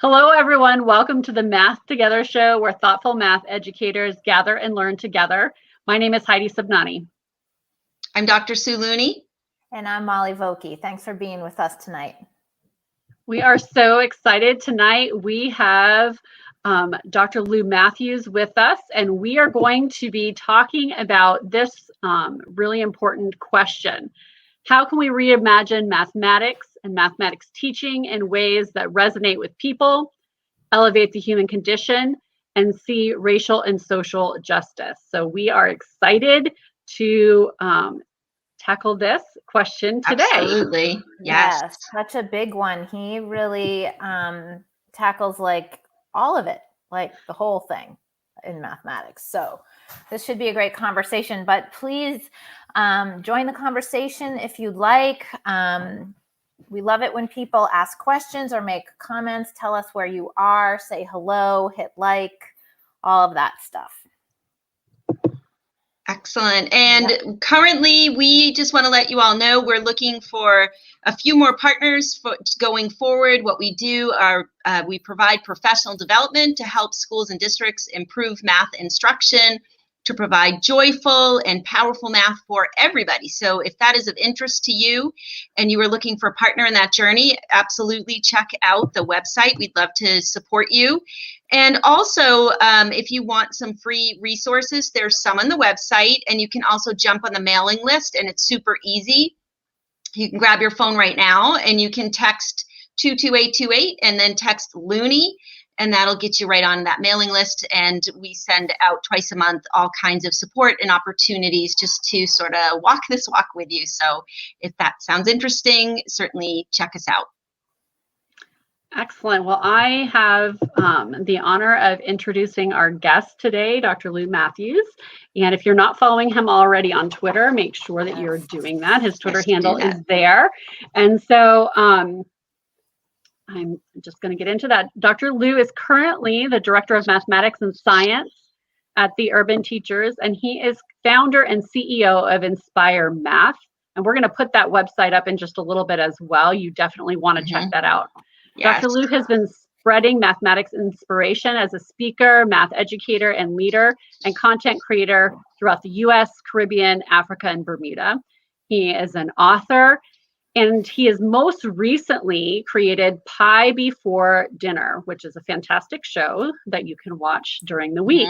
Hello, everyone. Welcome to the Math Together show, where thoughtful math educators gather and learn together. My name is Heidi Subnani. I'm Dr. Sue Looney. And I'm Molly Vokey. Thanks for being with us tonight. We are so excited tonight. We have Dr. Lou Matthews with us, and we are going to be talking about this really important question. How can we reimagine mathematics and mathematics teaching in ways that resonate with people, elevate the human condition, and see racial and social justice? So we are excited to tackle this question today. Absolutely. Yes. Such a big one. He really tackles like all of it, like the whole thing in mathematics. So this should be a great conversation, but please join the conversation if you'd like. We love it when people ask questions or make comments, tell us where you are, say hello, hit like, all of that stuff. Excellent. And currently, we just want to let you all know we're looking for a few more partners for going forward. What we do are we provide professional development to help schools and districts improve math instruction, to provide joyful and powerful math for everybody. So if that is of interest to you and you are looking for a partner in that journey, absolutely check out the website. We'd love to support you. And also, if you want some free resources, there's some on the website, and you can also jump on the mailing list, and it's super easy. You can grab your phone right now and you can text 22828 and then text Looney, and that'll get you right on that mailing list. And we send out twice a month all kinds of support and opportunities just to sort of walk this walk with you. So if that sounds interesting, certainly check us out. Excellent. Well, I have the honor of introducing our guest today, Dr. Lou Matthews. And if you're not following him already on Twitter, make sure that you're doing that. His Twitter handle is there. And so I'm just going to get into that. Dr. Lou is currently the Director of Mathematics and Science at the Urban Teachers, and he is founder and CEO of Inspire Math. And we're going to put that website up in just a little bit as well. You definitely want to check that out. Yes. Dr. Lou has been spreading mathematics inspiration as a speaker, math educator, and leader, and content creator throughout the US, Caribbean, Africa, and Bermuda. He is an author, and he has most recently created Pie Before Dinner, which is a fantastic show that you can watch during the week.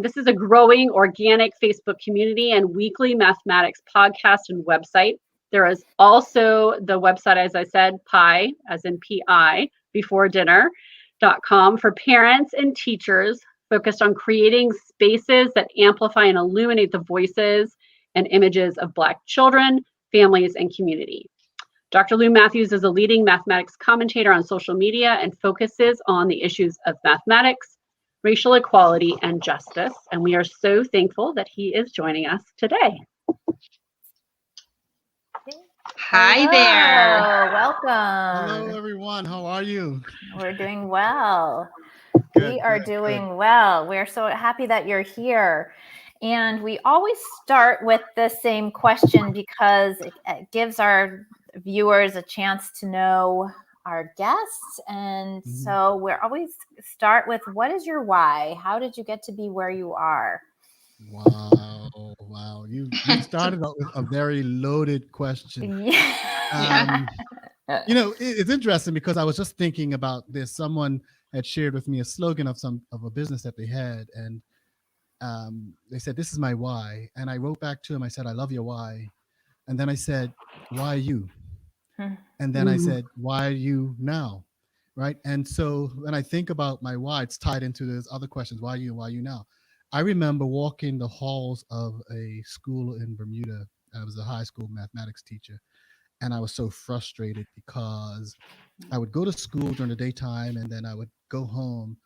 This is a growing organic Facebook community and weekly mathematics podcast and website. There is also the website, as I said, Pie, as in P-I, beforedinner.com for parents and teachers focused on creating spaces that amplify and illuminate the voices and images of Black children, families, and community. Dr. Lou Matthews is a leading mathematics commentator on social media and focuses on the issues of mathematics, racial equality, and justice. And we are so thankful that he is joining us today. Hi there. Welcome. Hello, everyone. How are you? We're doing well. Good, we are doing well. We're so happy that you're here. And we always start with the same question because it gives our viewers a chance to know our guests. And so we always start with, what is your why? How did you get to be where you are? Wow. You started out with a very loaded question. Yeah. It's interesting because I was just thinking about this. Someone had shared with me a slogan of a business that they had, and they said, "This is my why." And I wrote back to him. I said, "I love your why." And then I said, "Why you?" And then I said, "Why you now?" Right. And so when I think about my why, it's tied into those other questions. Why you? Why you now? I remember walking the halls of a school in Bermuda. I was a high school mathematics teacher, and I was so frustrated because I would go to school during the daytime, and then I would go home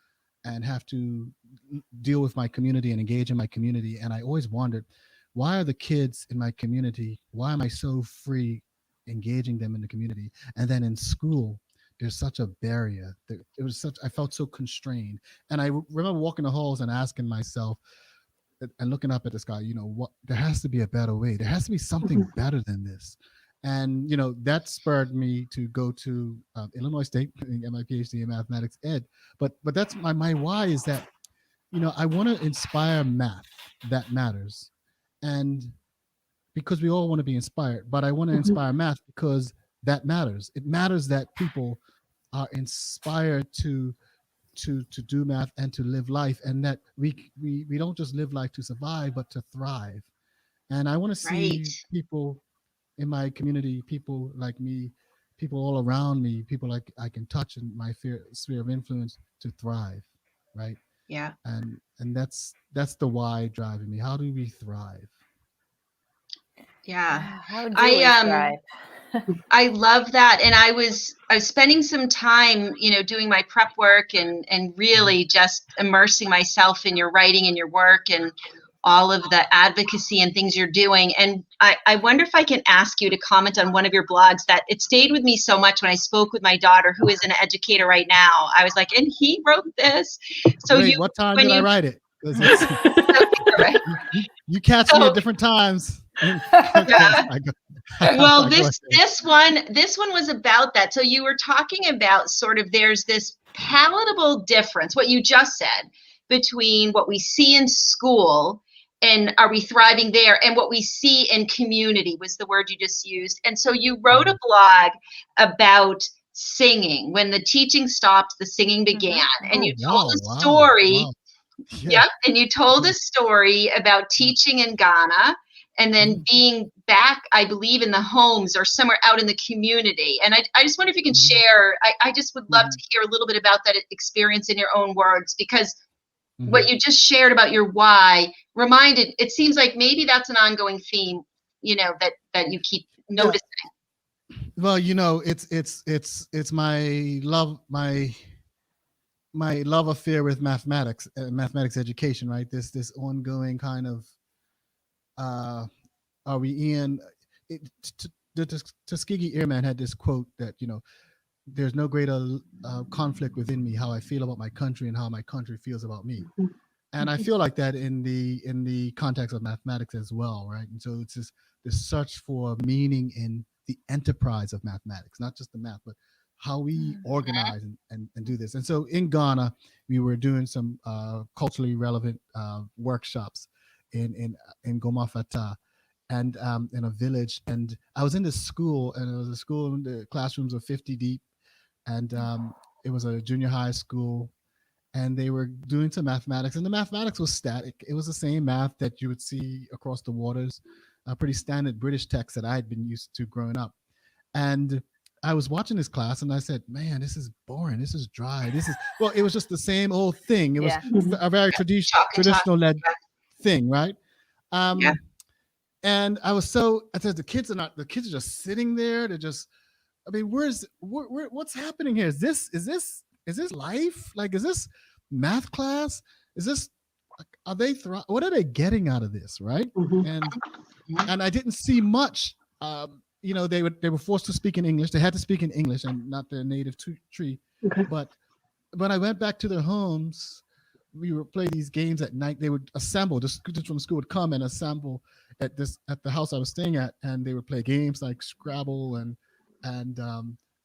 and have to deal with my community and engage in my community. And I always wondered, why are the kids in my community, why am I so free engaging them in the community? And then in school, there's such a barrier. I felt so constrained. And I remember walking the halls and asking myself and looking up at the sky, what, there has to be a better way. There has to be something better than this. And that spurred me to go to Illinois State and get my PhD in mathematics ed. But that's my why is that I want to inspire math that matters, and because we all want to be inspired, but I want to inspire math because that matters. It matters that people are inspired to do math and to live life, and that we don't just live life to survive, but to thrive. And I want to see people in my community, people like me, people all around me, people like I can touch in my sphere of influence to thrive, right? Yeah. And that's the why driving me. How do we thrive? Yeah. How do we thrive? I love that. And I was spending some time, doing my prep work and really just immersing myself in your writing and your work and all of the advocacy and things you're doing. And I wonder if I can ask you to comment on one of your blogs that it stayed with me so much when I spoke with my daughter, who is an educator right now. I was like, and he wrote this. So wait, what time did I write it? Because you catch me at different times. Well, this one was about that. So you were talking about sort of there's this palatable difference, what you just said, between what we see in school and are we thriving there, and what we see in community was the word you just used. And so you wrote a blog about singing. When the teaching stopped, the singing began. And you told a story. Wow. Yeah. And you told a story about teaching in Ghana and then being back, I believe, in the homes or somewhere out in the community. And I just wonder if you can share, I just would love to hear a little bit about that experience in your own words, because what you just shared about your why it seems like maybe that's an ongoing theme, that you keep noticing. Well, it's my love affair with mathematics education, right? This ongoing kind of are we in it, Tuskegee Airman had this quote that there's no greater conflict within me, how I feel about my country and how my country feels about me. And I feel like that in the context of mathematics as well, right? And so it's this search for meaning in the enterprise of mathematics, not just the math, but how we organize and do this. And so in Ghana, we were doing some culturally relevant workshops in Goma Fata, and in a village. And I was in this school, and it was a school, the classrooms were 50 deep, and it was a junior high school, and they were doing some mathematics, and the mathematics was static. It was the same math that you would see across the waters, a pretty standard British text that I had been used to growing up. And I was watching this class, and I said, man, this is boring. This is dry. It was just the same old thing. It was a very traditional led thing, right? And I said, the kids are just sitting there. They're just, I mean, what's happening here? Is this life? Like, is this math class? Is this, what are they getting out of this? Right. And I didn't see much. They were forced to speak in English. They had to speak in English and not their native tree. Okay. But when I went back to their homes, we would play these games at night. They would assemble. The students from school would come and assemble at the house I was staying at, and they would play games like Scrabble and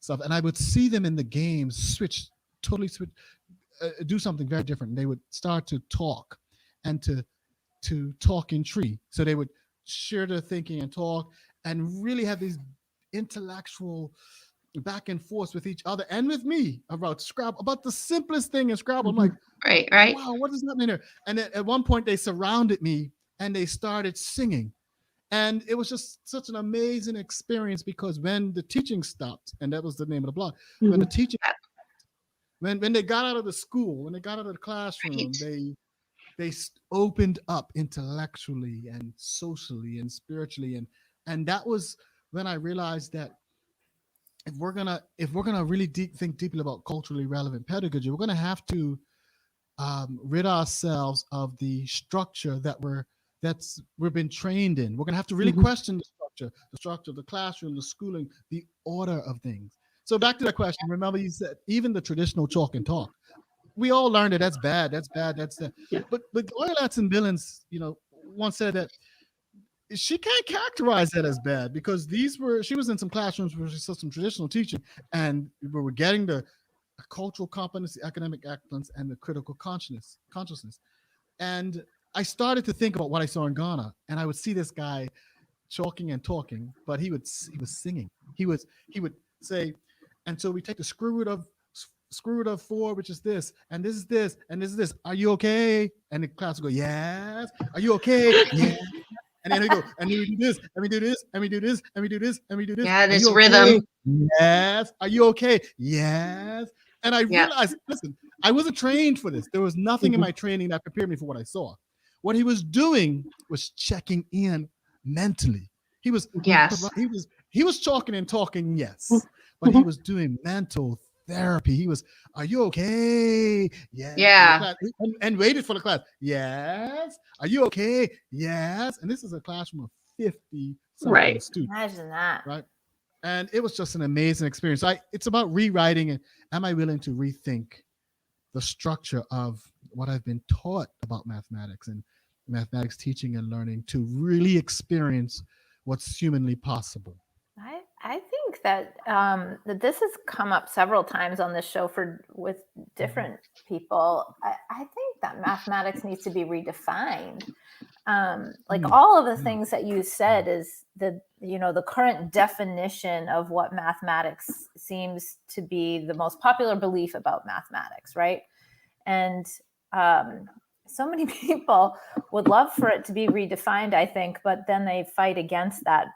stuff. And I would see them in the games totally switch, do something very different. They would start to talk, and to talk in tree. So they would share their thinking and talk, and really have these intellectual back and forth with each other and with me about Scrabble, about the simplest thing in Scrabble. I'm like, right. Wow, what is happening there? And then at one point they surrounded me and they started singing. And it was just such an amazing experience, because when the teaching stopped, and that was the name of the blog, when the teaching, when they got out of the school, when they got out of the classroom, they opened up intellectually and socially and spiritually. And that was when I realized that if we're gonna really think deeply about culturally relevant pedagogy, we're gonna have to rid ourselves of the structure we've been trained in. We're gonna have to really question the structure of the classroom, the schooling, the order of things. So back to that question. Remember, you said even the traditional chalk and talk. We all learned that that's bad. That's that. Yeah. But Gloria Ladson Billings, once said that she can't characterize that as bad because she was in some classrooms where she saw some traditional teaching, and we were getting the cultural competency, academic excellence, and the critical consciousness. And I started to think about what I saw in Ghana, and I would see this guy talking and talking, but he was singing. He would say, and so we take the square root of 4, which is this, and this is this, and this is this. Are you okay? And the class would go, yes. Are you okay? Yeah. And then we go, and we do this, and we do this, and we do this, and we do this, and we do this. Yeah, this okay? rhythm. Yes. Are you okay? Yes. And I realized, listen, I wasn't trained for this. There was nothing in my training that prepared me for what I saw. What he was doing was checking in mentally. He was talking and talking, yes, but he was doing mental therapy. He was, are you okay? Yes. Yeah. And waited for the class. Yes. Are you okay? Yes. And this is a classroom of 50 Right. students. Imagine that. Right. And it was just an amazing experience. It's about rewriting it. Am I willing to rethink the structure of what I've been taught about mathematics and mathematics teaching and learning to really experience what's humanly possible? I think that that this has come up several times on this show with different people. I think that mathematics needs to be redefined. Like all of the things that you said is the current definition of what mathematics seems to be the most popular belief about mathematics, right? And so many people would love for it to be redefined, I think, but then they fight against that.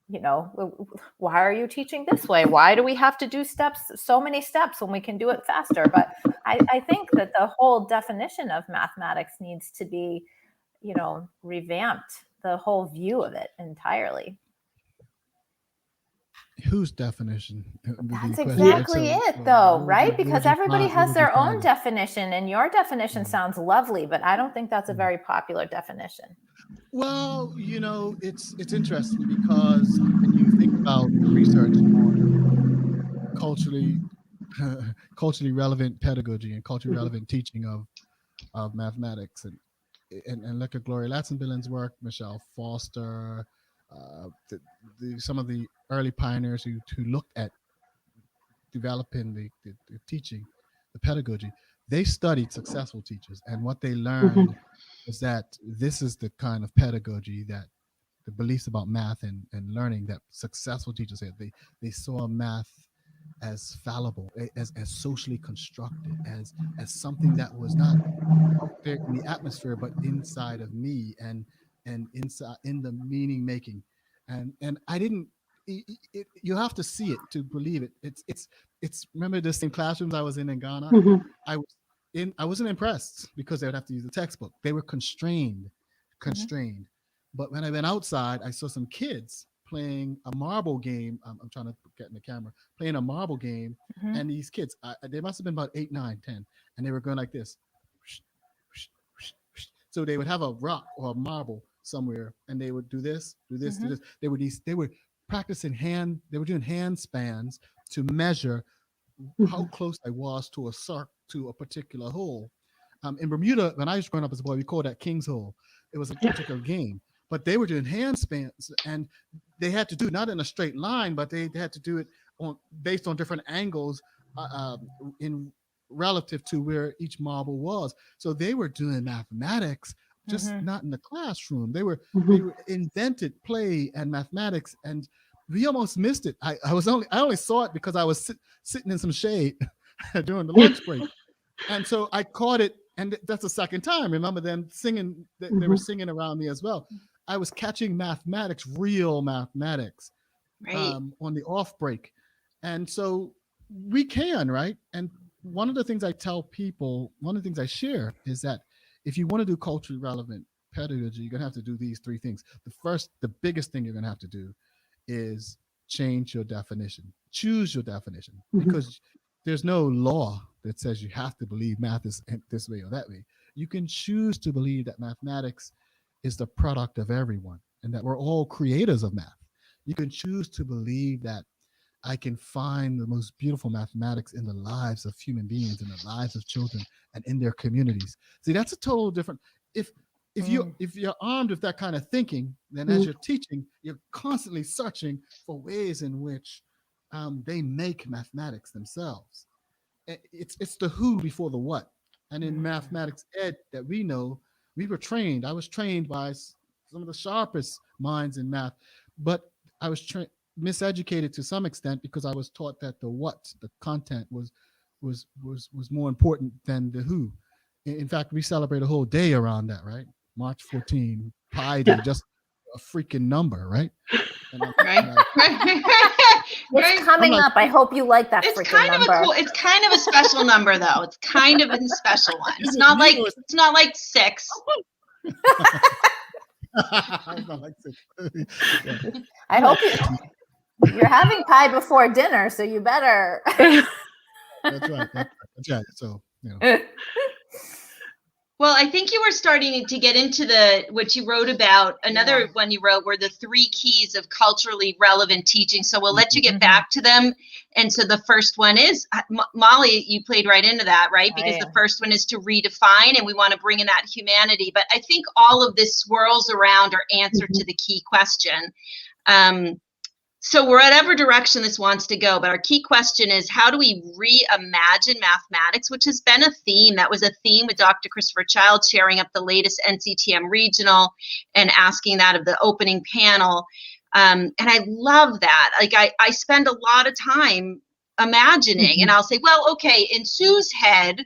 Why are you teaching this way? Why do we have to do so many steps when we can do it faster? But I think that the whole definition of mathematics needs to be, revamped, the whole view of it entirely. Whose definition? That's exactly it, though, right? Because everybody has their own definition, and your definition sounds lovely, but I don't think that's a very popular definition. Well, it's interesting because when you think about research on culturally relevant pedagogy and culturally relevant teaching of mathematics, and look at Gloria Latson-Billen's work, Michelle Foster, some of the early pioneers who looked at developing the teaching, the pedagogy, they studied successful teachers, and what they learned is that this is the kind of pedagogy that the beliefs about math and learning that successful teachers had. They saw math as fallible, as socially constructed, as something that was not out there in the atmosphere, but inside of me and inside in the meaning making. And I didn't. You have to see it to believe it. It's. Remember the same classrooms I was in Ghana. I wasn't impressed because they would have to use the textbook. They were constrained. But when I went outside, I saw some kids playing a marble game. I'm trying to get in the camera, playing a marble game. And these kids, they must have been about 8, 9, 10. And they were going like this. So they would have a rock or a marble somewhere, and they would do this, do this. They were practicing they were doing hand spans to measure how close I was to a particular hole. In Bermuda, when I was growing up as a boy, we called that King's Hole. It was a particular game, but they were doing hand spans, and they had to do it not in a straight line, but they had to do it based on different angles in relative to where each marble was. So they were doing mathematics, just not in the classroom. They were invented play and mathematics, and we almost missed it. I only saw it because I was sitting in some shade during the lunch break, and so I caught it. And that's the second time. Remember them singing? They were singing around me as well. I was catching mathematics, real mathematics, right, on the off break, and so we can, right? And one of the things I tell people, one of the things I share is that if you want to do culturally relevant pedagogy, you're gonna have to do these 3 things. The biggest thing you're gonna have to do is change your definition. Choose your definition, because there's no law that says you have to believe math is this way or that way. You can choose to believe that mathematics is the product of everyone and that we're all creators of math. You can choose to believe that I can find the most beautiful mathematics in the lives of human beings, in the lives of children, and in their communities. See, that's a total different. If if you're armed with that kind of thinking, then as you're teaching, you're constantly searching for ways in which they make mathematics themselves. It's the who before the what. And in mathematics ed that we know, we were trained. I was trained by some of the sharpest minds in math, but I was miseducated to some extent because I was taught that the what, the content, was more important than the who. In fact, we celebrate a whole day around that, right? March 14, Pi Day, just a freaking number, right? It's coming up. I hope you like that. It's freaking kind number. of a cool. It's kind of a special number, though. It's kind of a special one. It's not like 6. I hope you're having pie before dinner, so you better. That's right. That's right. So, you know. Well, I think you were starting to get into what you wrote about. Another one you wrote were the 3 keys of culturally relevant teaching. So we'll let you get back to them. And so the first one is, Molly, you played right into that, right? Because the first one is to redefine, and we want to bring in that humanity. But I think all of this swirls around our answer to the key question. So whatever direction this wants to go, but our key question is, how do we reimagine mathematics, which has been a theme. That was a theme with Dr. Christopher Child sharing up the latest NCTM regional and asking that of the opening panel. And I love that. Like I spend a lot of time imagining, and I'll say, well, okay, in Sue's head,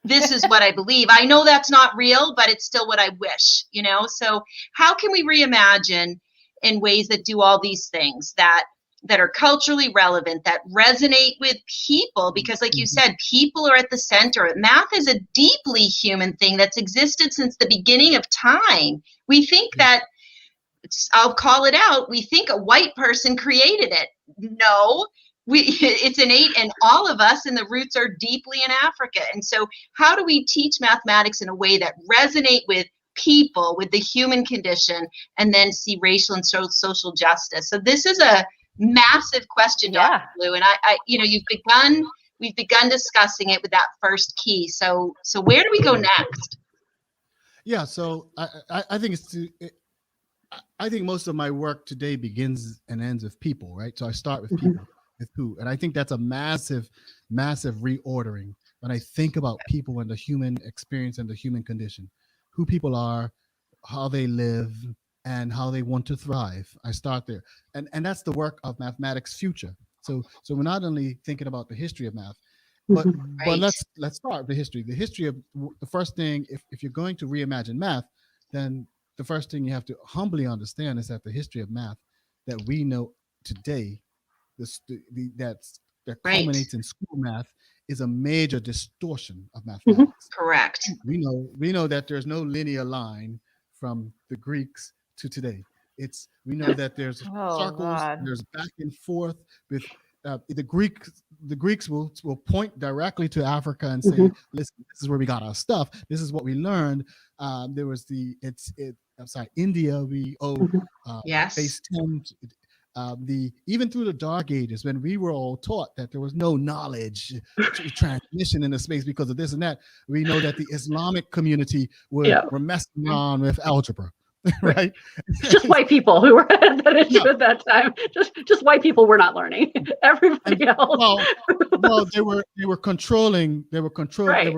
this is what I believe. I know that's not real, but it's still what I wish, you know? So how can we reimagine in ways that do all these things that are culturally relevant, that resonate with people? Because like you said, people are at the center. Math is a deeply human thing that's existed since the beginning of time. We think that, I'll call it out, we think a white person created it. No, it's innate in all of us, and the roots are deeply in Africa. And so how do we teach mathematics in a way that resonate with people, with the human condition, and then see racial and social justice? So this is a massive question, Dr. Blue, and I we've begun discussing it with that first key. So where do we go next? Yeah, so I think I think most of my work today begins and ends with people, right? So I start with people, with who, and I think that's a massive reordering when I think about people and the human experience and the human condition. Who people are, how they live, and how they want to thrive. I start there. And that's the work of Mathematics Future. So we're not only thinking about the history of math, but let's start with the history. The history of the first thing, if you're going to reimagine math, then the first thing you have to humbly understand is that the history of math that we know today, that culminates in school math, is a major distortion of mathematics. Correct. We know that there's no linear line from the Greeks to today. We know that there's circles, there's back and forth with the Greeks will point directly to Africa and say, listen, this is where we got our stuff. This is what we learned. There was India, we owe base 10. Even through the Dark Ages, when we were all taught that there was no knowledge transmission in the space because of this and that, we know that the Islamic community were messing around with algebra, right? Just white people who were at that issue at that time. Just white people were not learning. Everybody else. Well, they were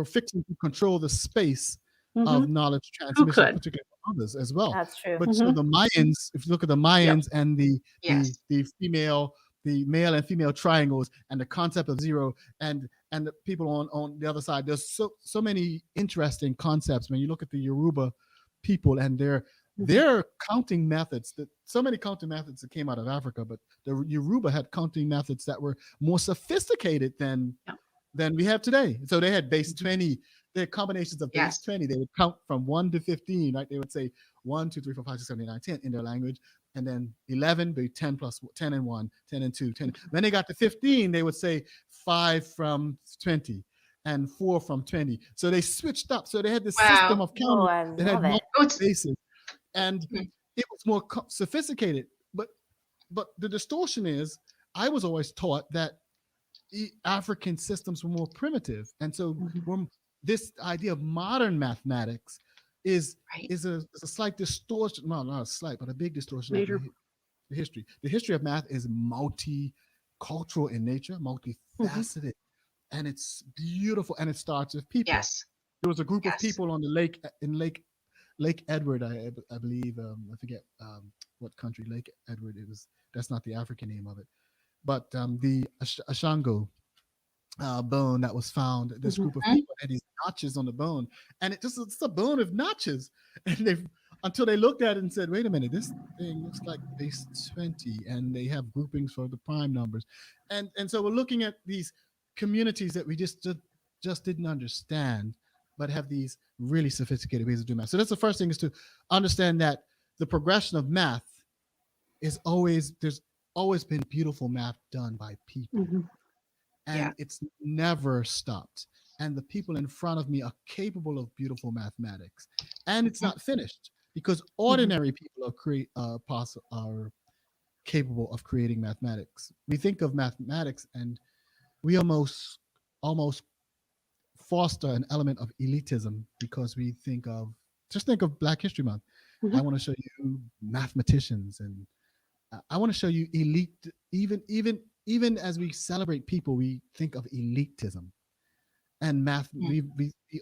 fixing to control the space of knowledge transmission, particularly others as well. That's true. But so the Mayans, if you look at the Mayans and the male and female triangles and the concept of zero and the people on the other side, there's so many interesting concepts when you look at the Yoruba people and their counting methods. So many counting methods that came out of Africa, but the Yoruba had counting methods that were more sophisticated than we have today. So they had base 20. They had combinations of base 20. They would count from 1 to 15, right? They would say 1, 2, 3, 4, 5, 6, 7, 8, 9, 10 in their language. And then 11, be 10 plus 10 and 1, 10 and 2, 10. When they got to 15, they would say 5 from 20 and 4 from 20. So they switched up. So they had this system of counting that had multiple bases. And it was more sophisticated. But the distortion is, I was always taught that African systems were more primitive. And so this idea of modern mathematics is Right. is a slight distortion. Well, not a slight, but a big distortion Major. of the history. The history of math is multicultural in nature, multifaceted, and it's beautiful. And it starts with people. Yes. There was a group of Yes. people on the Lake Edward, I believe. I forget what country Lake Edward. That's not the African name of it, but the Ashango bone that was found. This group of people had these notches on the bone, and it's a bone of notches. And until they looked at it and said, "Wait a minute, this thing looks like base 20," and they have groupings for the prime numbers, and so we're looking at these communities that we just didn't understand, but have these really sophisticated ways of doing math. So that's the first thing, is to understand that the progression of math there's always been beautiful math done by people. And it's never stopped. And the people in front of me are capable of beautiful mathematics. And it's not finished, because ordinary people are capable of creating mathematics. We think of mathematics and we almost foster an element of elitism, because we think of Black History Month. I want to show you mathematicians, and I want to show you elite. Even as we celebrate people, we think of elitism, and math. We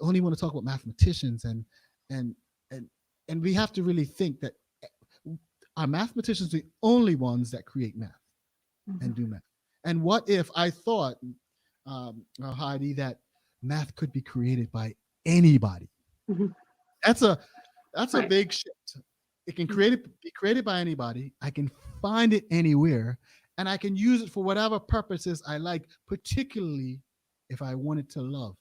only want to talk about mathematicians, and we have to really think that are mathematicians the only ones that create math and do math? And what if I thought, Heidi, that math could be created by anybody? That's a big shift. It can be created by anybody. I can find it anywhere, and I can use it for whatever purposes I like, particularly if I wanted to love,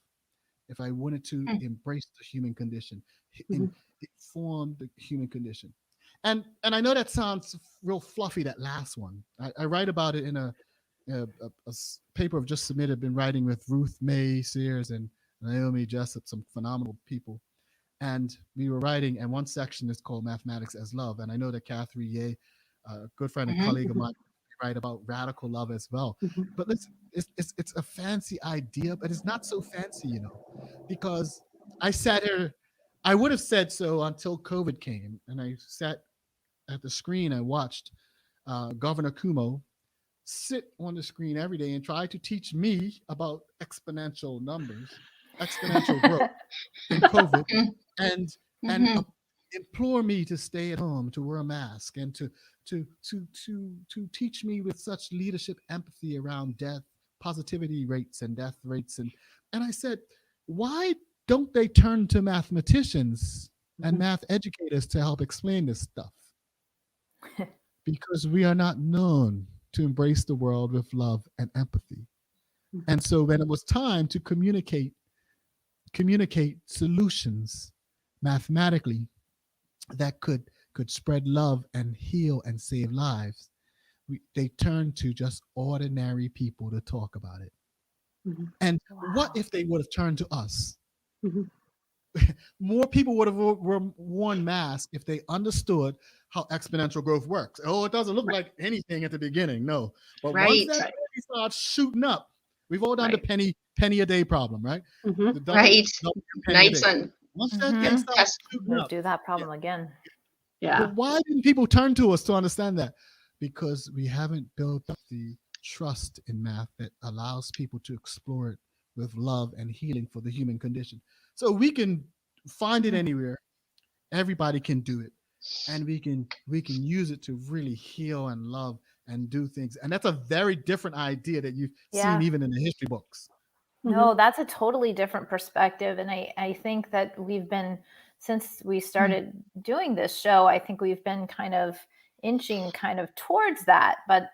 if I wanted to embrace the human condition, inform the human condition. And I know that sounds real fluffy, that last one. I write about it in a paper I've just submitted. Been writing with Ruth May Sears and Naomi Jessup, some phenomenal people. And we were writing, and one section is called Mathematics as Love. And I know that Catherine Ye, a good friend and colleague of mine, write about radical love as well. But listen, it's a fancy idea, but it's not so fancy, because I sat here, I would have said so until COVID came, and I sat at the screen and watched Governor Cuomo sit on the screen every day and try to teach me about exponential numbers, exponential growth in COVID, and implore me to stay at home, to wear a mask, and to teach me with such leadership empathy around death, positivity rates and death rates. And I said, why don't they turn to mathematicians and math educators to help explain this stuff? Because we are not known to embrace the world with love and empathy. And so when it was time to communicate solutions mathematically that could spread love and heal and save lives, they turned to just ordinary people to talk about it. And what if they would have turned to us? More people would have worn masks if they understood how exponential growth works. Oh, it doesn't look like anything at the beginning, no. But once that penny starts shooting up, we've all done the penny a day problem, right? The double Nights on. Once that thing starts shooting We'll up, do that problem again. but why didn't people turn to us to understand that? Because we haven't built up the trust in math that allows people to explore it with love and healing for the human condition. So we can find it anywhere. Everybody can do it. And we can use it to really heal and love and do things. And that's a very different idea that you've seen even in the history books. No, that's a totally different perspective. And I think that since we started doing this show, I think we've been kind of inching kind of towards that. But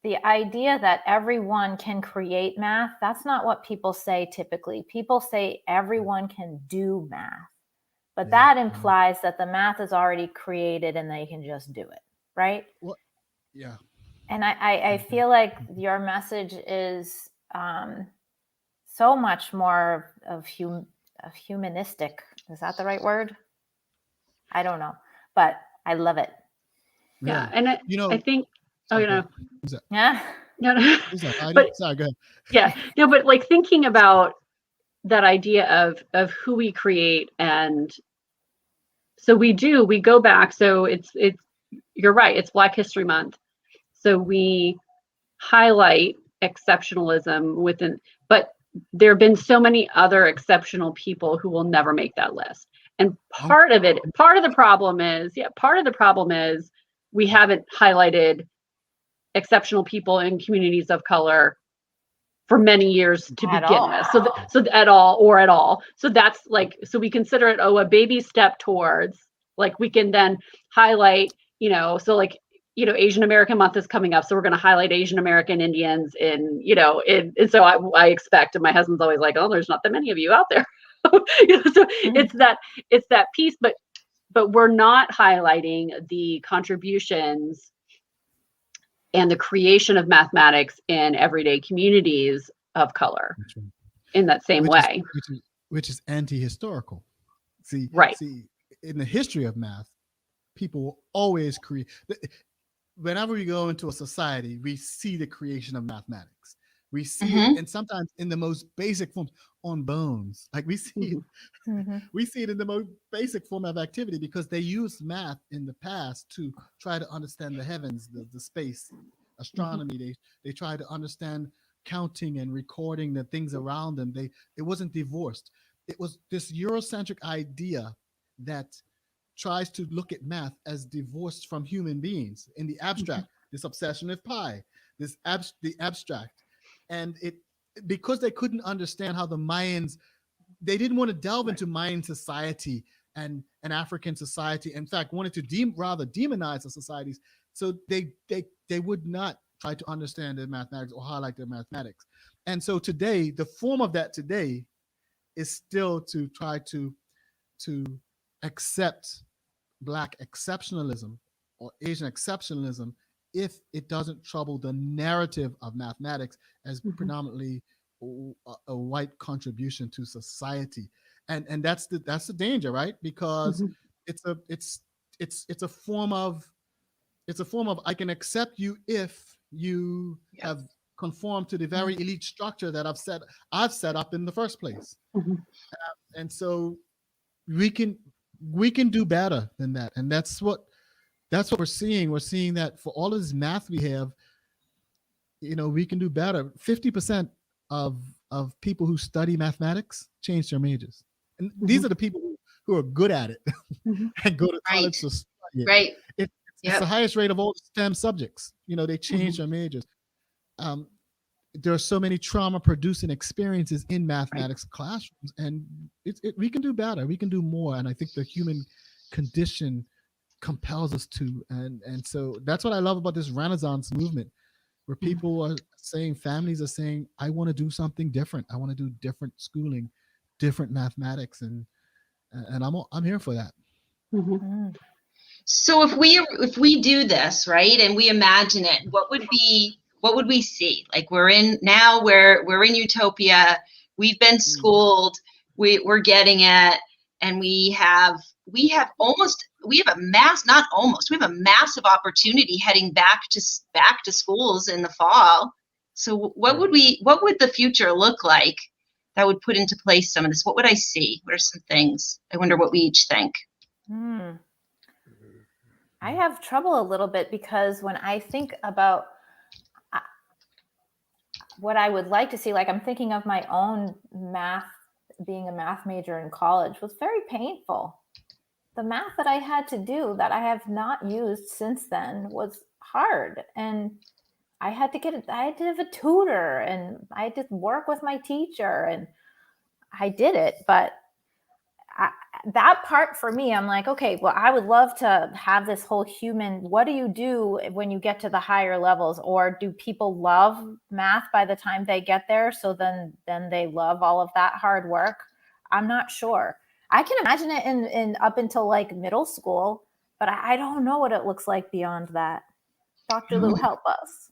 the idea that everyone can create math, that's not what people say typically. People say everyone can do math. But that implies that the math is already created and they can just do it, right? Well, yeah. And I feel like your message is so much more of humanistic. Is that the right word? I don't know, but I love it. Yeah, and I think. Yeah. No. But, sorry, go ahead. Yeah, no, but like thinking about that idea of who we create and So we go back. So it's you're right. It's Black History Month. So we highlight exceptionalism within, but there have been so many other exceptional people who will never make that list. And part of the problem is we haven't highlighted exceptional people in communities of color for many years to begin with. So at all. So that's like, so we consider it, a baby step towards, like, we can then highlight, so like, Asian American month is coming up. So we're going to highlight Asian American Indians and so I expect, and my husband's always like, oh, there's not that many of you out there. So it's that piece, but we're not highlighting the contributions and the creation of mathematics in everyday communities of color in that same way. Which is anti-historical. See, in the history of math, people will always create. Whenever we go into a society, we see the creation of mathematics. We see it, and sometimes in the most basic forms, on bones. Like we see we see it in the most basic form of activity, because they used math in the past to try to understand the heavens, the space, astronomy. They tried to understand counting and recording the things around them. It wasn't divorced. It was this Eurocentric idea that tries to look at math as divorced from human beings in the abstract. This obsession with pi, the abstract, and it, because they couldn't understand how the Mayans, they didn't want to delve into Mayan society and African society. In fact, wanted to rather demonize the societies. So they would not try to understand their mathematics or highlight their mathematics. And so today, the form of that today is still to try to accept Black exceptionalism or Asian exceptionalism if it doesn't trouble the narrative of mathematics as predominantly a white contribution to society. And that's the danger, right? Because it's a form of I can accept you if you have conformed to the very elite structure that I've set up in the first place. And so we can do better than that. And that's what we're seeing. We're seeing that for all of this math we have, we can do better. 50% of people who study mathematics change their majors. And these are the people who are good at it and go to college to study it. Right. It's the highest rate of all STEM subjects. They change their majors. There are so many trauma-producing experiences in mathematics classrooms, and we can do better. We can do more, and I think the human condition compels us to. And so that's what I love about this Renaissance movement, where people are saying, families are saying, I want to do something different. I want to do different schooling, different mathematics, and I'm here for that. So if we do this, right, and we imagine it, what would we see? Like we're in utopia. We've been schooled. We're getting it, and we have a massive opportunity heading back to schools in the fall. So what would the future look like that would put into place some of this? What would I see? What are some things? I wonder what we each think. I have trouble a little bit, because when I think about what I would like to see, like I'm thinking of my own math, being a math major in college was very painful. The math that I had to do that I have not used since then was hard. And I had to have a tutor, and I had to work with my teacher, and I did it. But that part for me, I'm like, okay, well, I would love to have this whole human, what do you do when you get to the higher levels? Or do people love math by the time they get there? So then they love all of that hard work. I'm not sure. I can imagine it in up until like middle school, but I don't know what it looks like beyond that. Dr. Lou, help us.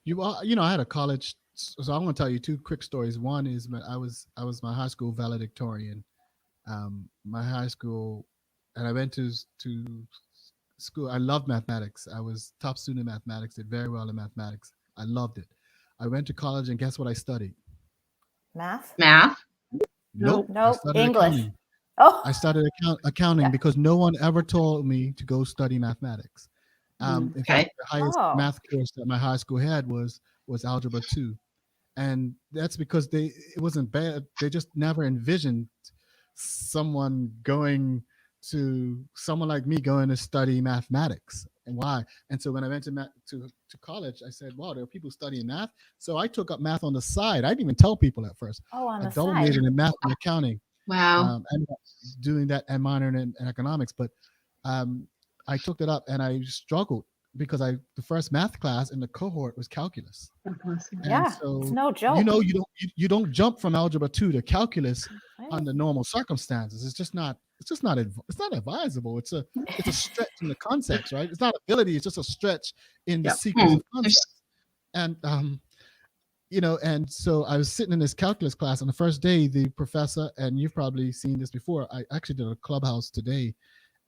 I had a college, so I'm going to tell you two quick stories. One is I was my high school valedictorian. My high school, and I went to school. I loved mathematics. I was top student in mathematics, did very well in mathematics. I loved it. I went to college, and guess what I studied? Math? Math? Nope. English. Accounting. Oh, I started accounting yeah. because no one ever told me to go study mathematics. In Okay. fact, the highest Oh. math course that my high school had was Algebra 2. And that's because it wasn't bad. They just never envisioned someone like me going to study mathematics. And why? And so when I went to college, I said, wow, there are people studying math. So I took up math on the side. I didn't even tell people at first. Oh, on I the double side. majored in math and accounting. Wow. And doing that and minoring in economics. But I took it up and I struggled because the first math class in the cohort was calculus. Yeah, And it's so, no joke. you don't jump from algebra 2 to calculus Right. under normal circumstances. It's just not advisable. It's a stretch in the concepts, right? It's not ability. It's just a stretch in the Yep. sequence of There's- concepts. And and so I was sitting in this calculus class, and the first day, the professor, and you've probably seen this before. I actually did a clubhouse today,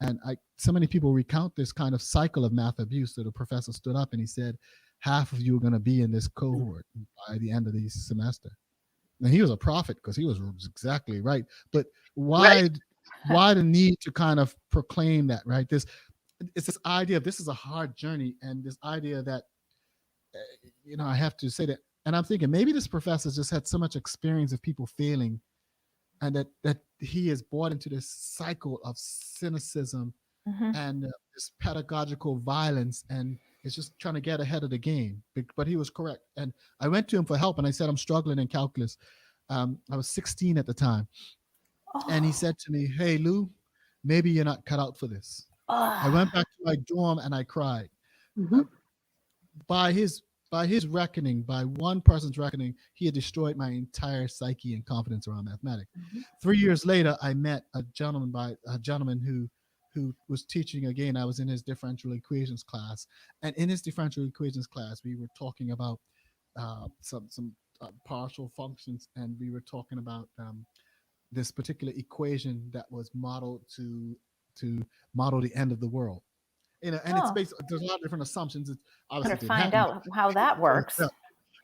and so many people recount this kind of cycle of math abuse. So the professor stood up and he said, half of you are going to be in this cohort by the end of the semester. And he was a prophet because he was exactly right. But why the need to kind of proclaim that, right? It's this idea of this is a hard journey, and this idea that, I have to say that, and I'm thinking maybe this professor just had so much experience of people failing, and that he is brought into this cycle of cynicism Mhm. and this pedagogical violence, and is just trying to get ahead of the game. But he was correct. And I went to him for help, and I said, I'm struggling in calculus. I was 16 at the time. And he Oh. said to me, hey, Lou, maybe you're not cut out for this. I went back to my dorm and I cried. Mhm. By his reckoning, by one person's reckoning, he had destroyed my entire psyche and confidence around mathematics. 3 years later, I met a gentleman who was teaching again. I was in his differential equations class, and in his differential equations class, we were talking about some partial functions, and we were talking about this particular equation that was modeled to model the end of the world. And it's Oh. based. There's a lot of different assumptions. It's obviously Better didn't find happen. out how that works.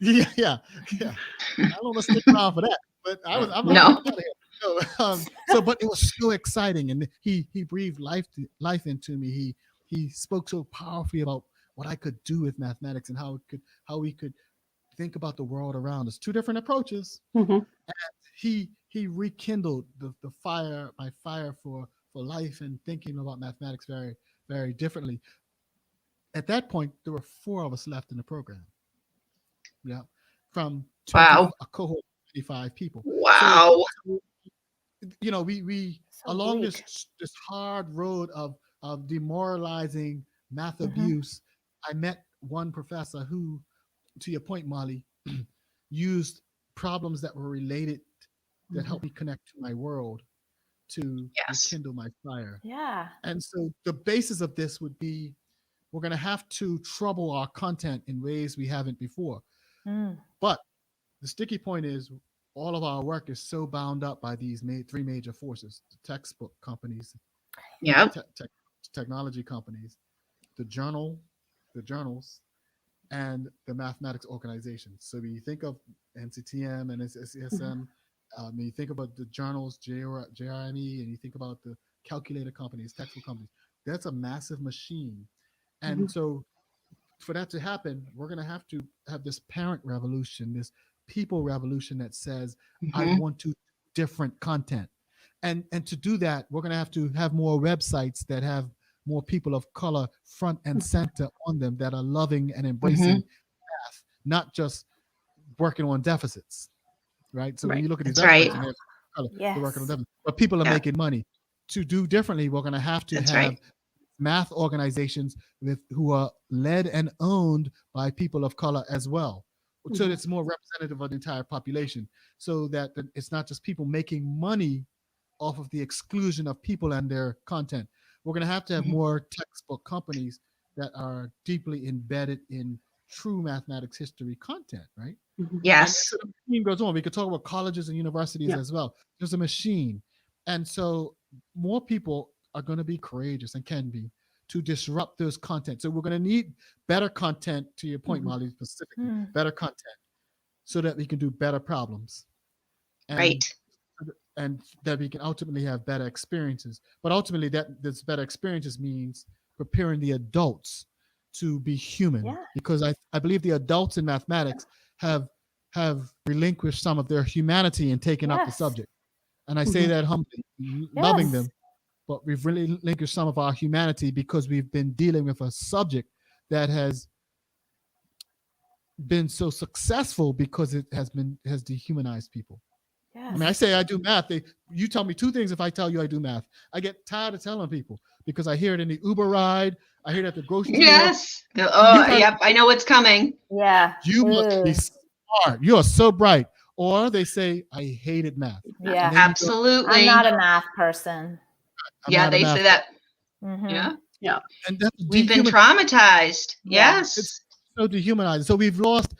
Yeah. I don't want to stick around for that, but I'm No. out of here. But it was so exciting, and he breathed life into me. He spoke so powerfully about what I could do with mathematics and how we could think about the world around us. Two different approaches. Mhm. He rekindled my fire for life and thinking about mathematics very, very differently. At that point, there were 4 of us left in the program. Yeah, from Wow. a cohort of 25 people. Wow. So we So along bleak. this hard road of demoralizing math Mhm. abuse, I met one professor who, to your point, Molly, used problems that were related that helped me connect to my world to Yes. rekindle my fire. Yeah. And so the basis of this would be, we're going to have to trouble our content in ways we haven't before. Mm. But the sticky point is, all of our work is so bound up by these 3 major forces: the textbook companies, Yep. technology companies, the journals, and the mathematics organizations. So when you think of NCTM and SCSM, you think about the journals, JRME, and you think about the calculator companies, textbook companies. That's a massive machine. And so for that to happen, we're going to have this parent revolution, this people revolution that says, I want to different content. And to do that, we're going to have more websites that have more people of color front and center on them, that are loving and embracing math, not just working on deficits, right? So when you look at these That's right. websites and they're color, they're working on Yes. deficits, but people are Yeah. making money. To do differently, we're going to have That's have right. math organizations who are led and owned by people of color as well. So it's more representative of the entire population, so that it's not just people making money off of the exclusion of people and their content. We're going to have more textbook companies that are deeply embedded in true mathematics history content, right? And Yes. so the machine goes on. We could talk about colleges and universities as well. There's a machine. And so more people are going to be courageous, and can be, to disrupt those content. So we're going to need better content, to your point, Molly, specifically, better content, so that we can do better problems. And Right. and that we can ultimately have better experiences. But ultimately, that this better experiences means preparing the adults to be human, Yeah. because I believe the adults in mathematics have relinquished some of their humanity and taken up the Yes. subject. And I say that humbly, loving Yes. them, but we've really relinquished some of our humanity because we've been dealing with a subject that has been so successful because it has dehumanized people. Yes. I mean, I say I do math. You tell me two things if I tell you I do math. I get tired of telling people because I hear it in the Uber ride. I hear it at the grocery store. Yes. Yep. I know what's coming. Yeah. You must be smart. You are so bright. Or they say, I hated math. Yeah. And then Absolutely. I'm not a math person. I'm Yeah, not a they math say that. Mhm. Yeah. Yeah. And that's We've been traumatized. Yeah. Yes. It's so dehumanizing. So we've lost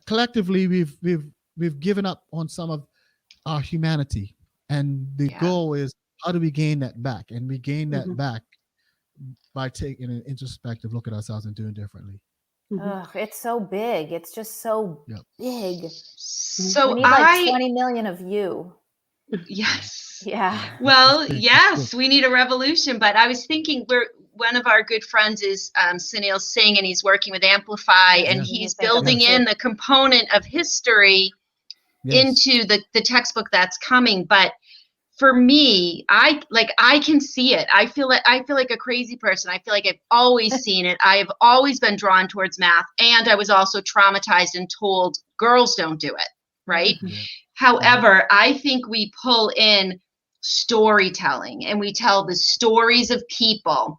collectively. We've given up on some of our humanity, and the Yeah. goal is how do we gain that back? And we gain that Mhm. back by taking an introspective look at ourselves and doing differently. Ugh, it's so big. It's just so Yep. big. We So need like 20 million of you. yes. Yeah. Well, That's big. yes, we need a revolution. But I was thinking, one of our good friends is Sunil Singh, and he's working with Amplify, and Yes. he's Think of building it, in too. the component of history Yes. into the textbook that's coming. But for me, I can see it. I feel like a crazy person. I feel like I've always seen it. I have always been drawn towards math, and I was also traumatized and told girls don't do it, right? Yeah. However, I think we pull in storytelling and we tell the stories of people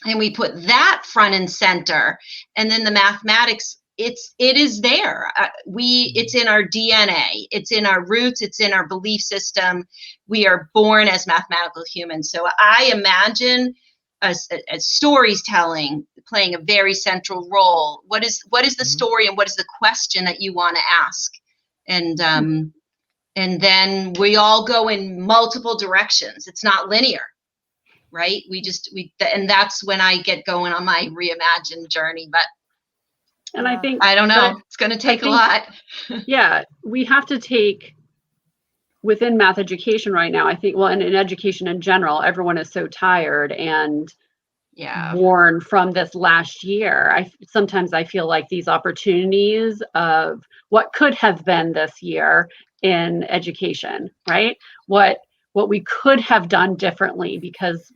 and we put that front and center, and then the mathematics, it is there. It's in our DNA, it's in our roots, it's in our belief system. We are born as mathematical humans. So I imagine as storytelling playing a very central role. What is the story, and what is the question that you want to ask? And then we all go in multiple directions. It's not linear, right? And that's when I get going on my Reimagine journey. But And I think I don't know. It's going to take a lot. Yeah, we have to take within math education right now. I think, well, and in education in general, everyone is so tired and worn from this last year. Sometimes I feel like these opportunities of what could have been this year in education, right? What we could have done differently, because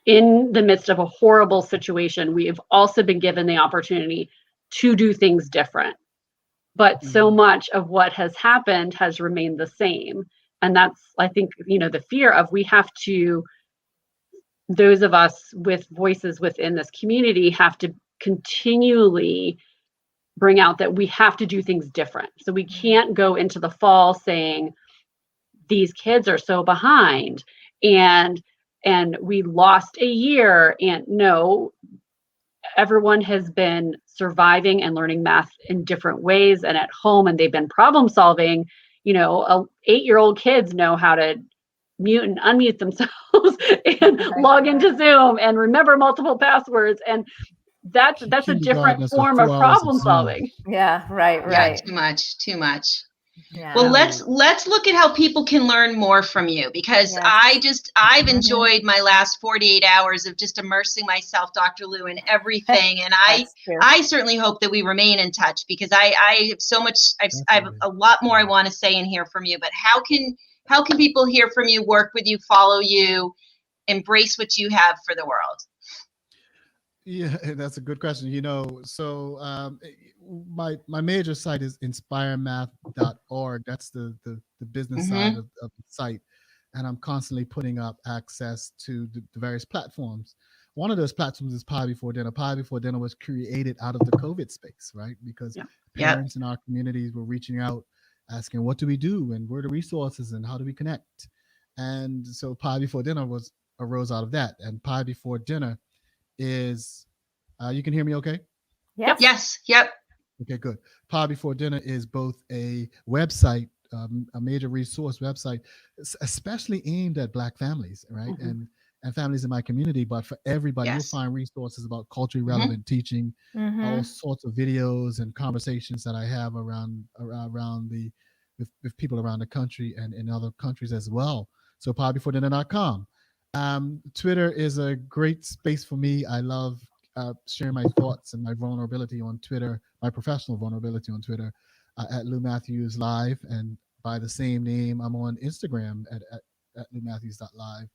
in the midst of a horrible situation, we have also been given the opportunity to do things different. But so much of what has happened has remained the same. And that's, I think, the fear of those of us with voices within this community have to continually bring out that we have to do things different. So we can't go into the fall saying these kids are so behind and we lost a year. And no, everyone has been surviving and learning math in different ways and at home, and they've been problem solving. 8-year-old kids know how to mute and unmute themselves and log into Zoom and remember multiple passwords. And that's a different form of problem solving. Yeah, right. Yeah, too much. Yeah. Well, let's look at how people can learn more from you, because I've enjoyed my last 48 hours of just immersing myself, Dr. Lou, in everything. And I certainly hope that we remain in touch, because I have so much, I have a lot more I want to say and hear from you. But how can people hear from you, work with you, follow you, embrace what you have for the world? Yeah, that's a good question. So my major site is inspiremath.org. That's the business side of the site. And I'm constantly putting up access to the various platforms. One of those platforms is Pie Before Dinner. Pie Before Dinner was created out of the COVID space, right? Because parents in our communities were reaching out, asking, what do we do? And where are the resources? And how do we connect? And so Pie Before Dinner arose out of that. And Pie Before Dinner is you can hear me okay? Yes. Yep. Okay, good. Pie Before Dinner is both a website, a major resource website, especially aimed at Black families, right? And families in my community, but for everybody. You'll find resources about culturally relevant teaching, all sorts of videos and conversations that I have around the with people around the country and in other countries as well. So podbeforedinner.com. Twitter is a great space for me. I love sharing my thoughts and my vulnerability on Twitter, my professional vulnerability on Twitter, at Lou Matthews Live, and by the same name, I'm on Instagram at loumatthews.live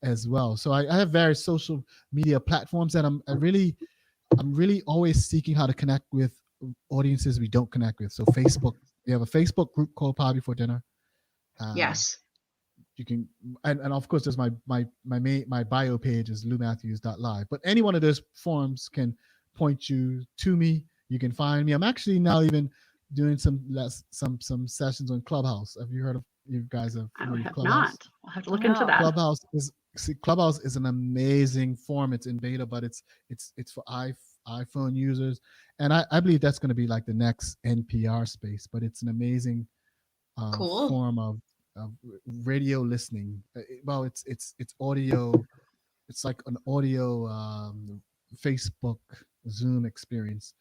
as well. So I have various social media platforms, and I'm really always seeking how to connect with audiences we don't connect with. So Facebook, we have a Facebook group called Pod Before Dinner. Yes. You can, and of course, there's my bio page is loumatthews.live. But any one of those forums can point you to me. You can find me. I'm actually now even doing some sessions on Clubhouse. Have you heard of, you guys have? I have Clubhouse? not. I'll have to look into that. Clubhouse is an amazing forum. It's in beta, but it's for iPhone users, and I believe that's going to be like the next NPR space. But it's an amazing Cool. form of radio listening. Well, it's audio. It's like an audio Facebook Zoom experience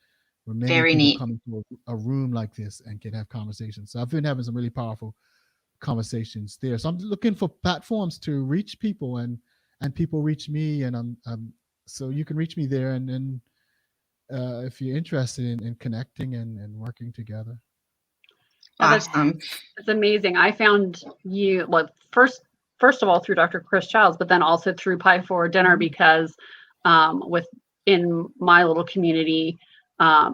where many Very people neat. come into a room like this and can have conversations. So I've been having some really powerful conversations there. So I'm looking for platforms to reach people, and people reach me, and so you can reach me there, and then if you're interested in connecting and working together. Awesome. It's amazing. I found you, well, first of all through Dr. Chris Childs, but then also through Pie for Dinner, because in my little community, I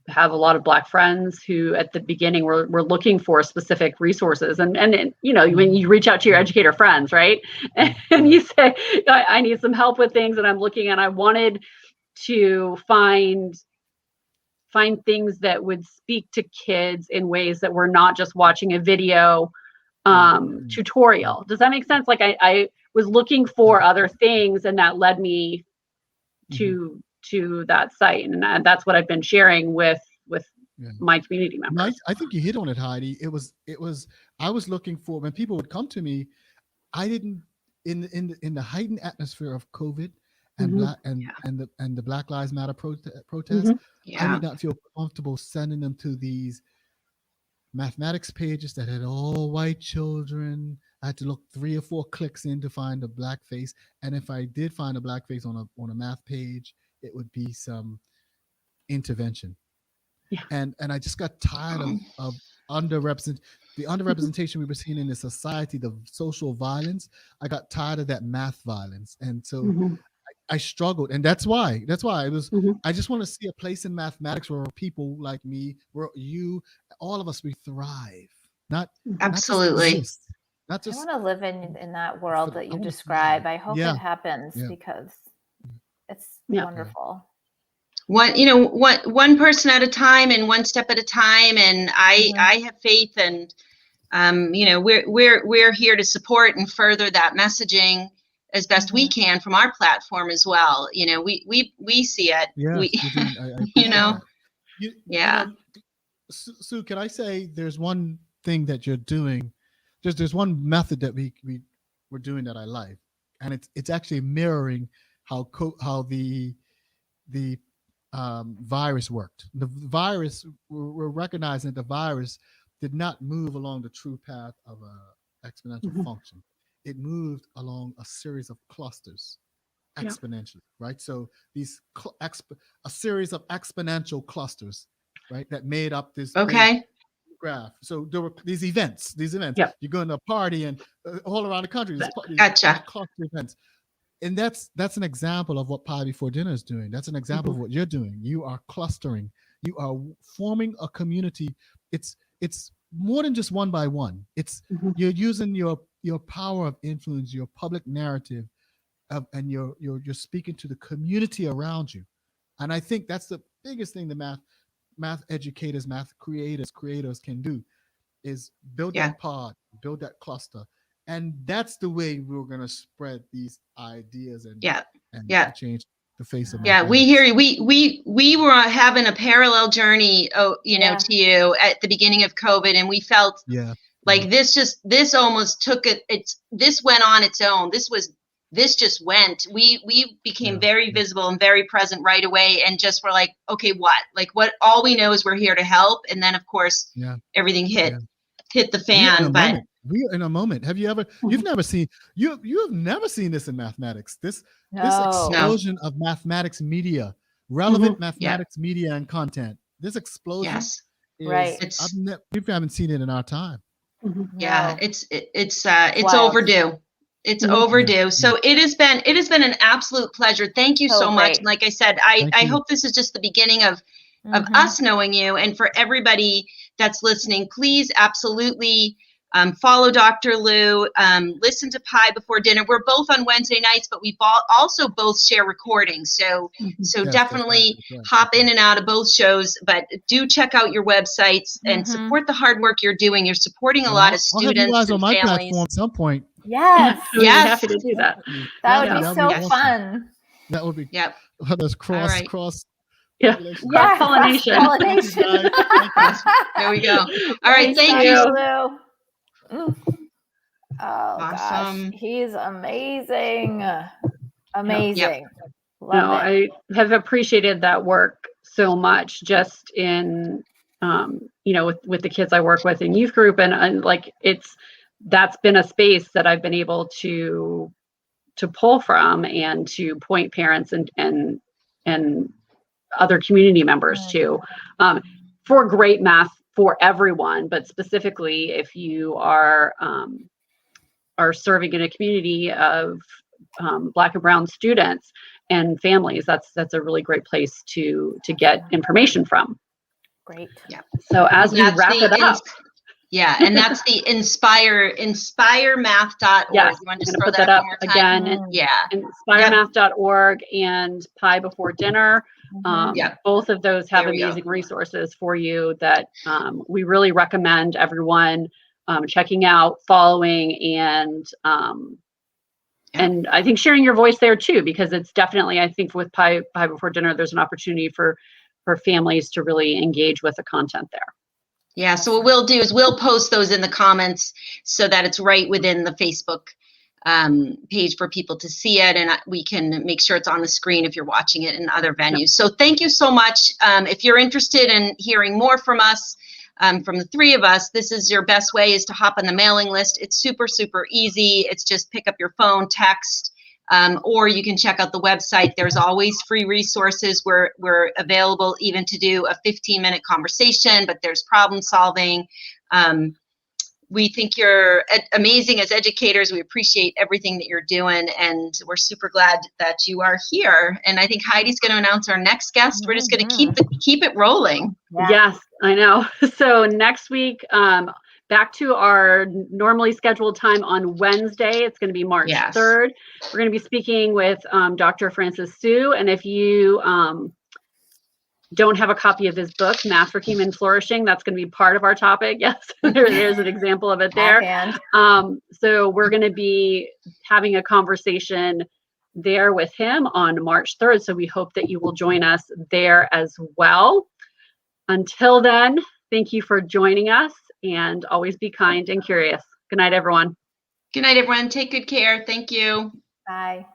have a lot of Black friends who at the beginning were looking for specific resources, and you know, when you reach out to your educator friends, right, and you say, I need some help with things, and I'm looking, and I wanted to find things that would speak to kids in ways that were not just watching a video tutorial. Does that make sense? Like I was looking for other things, and that led me to that site, and that's what I've been sharing with my community members. I think you hit on it, Heidi. It was I was looking for, when people would come to me, I didn't, in the heightened atmosphere of COVID and the Black Lives Matter protests, I did not feel comfortable sending them to these mathematics pages that had all white children. I had to look 3 or 4 clicks in to find a black face, and if I did find a black face on a math page, it would be some intervention. And I just got tired of the underrepresentation we were seeing in the society, the social violence. I got tired of that math violence, and so I struggled, and that's why it was. I just want to see a place in mathematics where people like me, where you, all of us, we thrive. Absolutely. I want to live in that world that you describe. I hope it happens because it's wonderful. One person at a time and one step at a time. And I have faith, and we're here to support and further that messaging as best we can from our platform as well. You know, we see it. Sue, can I say there's one thing that you're doing? There's one method that we're doing that I like, and it's actually mirroring how the virus worked. The virus, we're recognizing that the virus did not move along the true path of a exponential function. It moved along a series of clusters exponentially, right? So these a series of exponential clusters, right, that made up this graph. So there were these events. You go to a party, and all around the country, gotcha, cluster events. And that's an example of what Pie Before Dinner is doing. That's an example of what you're doing. You are clustering. You are forming a community. It's more than just one by one. It's you're using your power of influence, your public narrative, and you're speaking to the community around you. And I think that's the biggest thing the math educators, math creators can do, is build that pod, build that cluster. And that's the way we're going to spread these ideas and change the face of mathematics. We hear you. We were having a parallel journey, to you at the beginning of COVID, and we felt like this almost took it. This went on its own. This was this just went. We became very visible and very present right away, and just were like, okay, what? All we know is we're here to help, and then of course, everything hit the fan. But we are in a moment. Have you ever? You've never seen you have never seen this in mathematics. This explosion of mathematics media, relevant mathematics media and content. This explosion. Yes. Right. We haven't seen it in our time. Yeah, it's overdue. It's overdue. So it has been an absolute pleasure. Thank you so much. And like I said, I hope this is just the beginning of us knowing you. And for everybody that's listening, please absolutely follow Dr. Lou. Listen to Pie Before Dinner. We're both on Wednesday nights, but we also both share recordings. So definitely hop in and out of both shows. But do check out your websites and support the hard work you're doing. You're supporting a lot of students and on my families. platform at some point. Yes. We'd be happy to do that. That would be so fun. That would be. Yep. Those cross. Yeah. Pollination. There we go. All right. Thank you. Oh, awesome. Gosh. He's amazing. Amazing. No, I have appreciated that work so much, just in, with the kids I work with in youth group, and like that's been a space that I've been able to pull from and to point parents and other community members to, for great math for everyone, but specifically if you are serving in a community of Black and Brown students and families, that's a really great place to get information from. Great. Yeah. So as we wrap it up. Yeah, and that's the inspiremath.org. Yes, you want to I'm just going to throw put that up again. Inspiremath.org and Pie Before Dinner. Both of those have amazing resources for you that we really recommend everyone checking out, following, and I think sharing your voice there too, because it's definitely, I think with Pie Before Dinner, there's an opportunity for families to really engage with the content there. Yeah, so what we'll do is we'll post those in the comments so that it's right within the Facebook page for people to see it, and we can make sure it's on the screen if you're watching it in other venues. So thank you so much. If you're interested in hearing more from us, from the three of us, this is your best way, is to hop on the mailing list. It's super, super easy. It's just pick up your phone, text, or you can check out the website. There's always free resources. We're available even to do a 15-minute conversation, but there's problem solving. We think you're amazing as educators. We appreciate everything that you're doing, and we're super glad that you are here. And I think Heidi's going to announce our next guest. We're just going to keep it rolling. Yeah. Yes, I know. So next week, back to our normally scheduled time on Wednesday. It's going to be March 3rd. We're going to be speaking with Dr. Francis Sue. And if you don't have a copy of his book, Math for Human Flourishing, that's going to be part of our topic. Yes, there's an example of it there. So we're going to be having a conversation there with him on March 3rd. So we hope that you will join us there as well. Until then, thank you for joining us, and always be kind and curious. Good night, everyone. Good night, everyone. Take good care. Thank you. Bye.